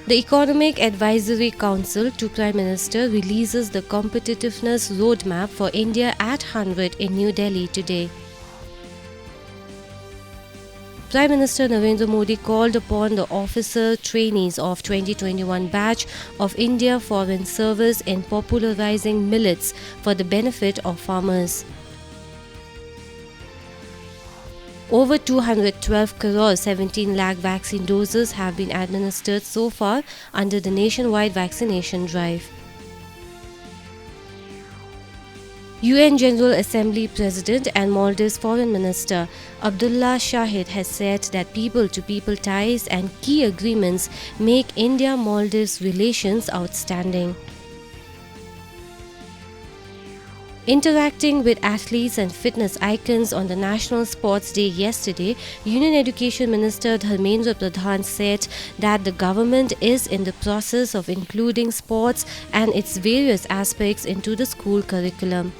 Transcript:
The Economic Advisory Council to Prime Minister releases the competitiveness roadmap for India at 100 in New Delhi today. Prime Minister Narendra Modi called upon the officer trainees of 2021 batch of India Foreign Service in popularizing millets for the benefit of farmers. Over 212 crore 17 lakh vaccine doses have been administered so far under the nationwide vaccination drive. UN General Assembly President and Maldives Foreign Minister Abdullah Shahid has said that people-to-people ties and key agreements make India-Maldives relations outstanding. Interacting with athletes and fitness icons on the National Sports Day yesterday, Union Education Minister Dharmendra Pradhan said that the government is in the process of including sports and its various aspects into the school curriculum.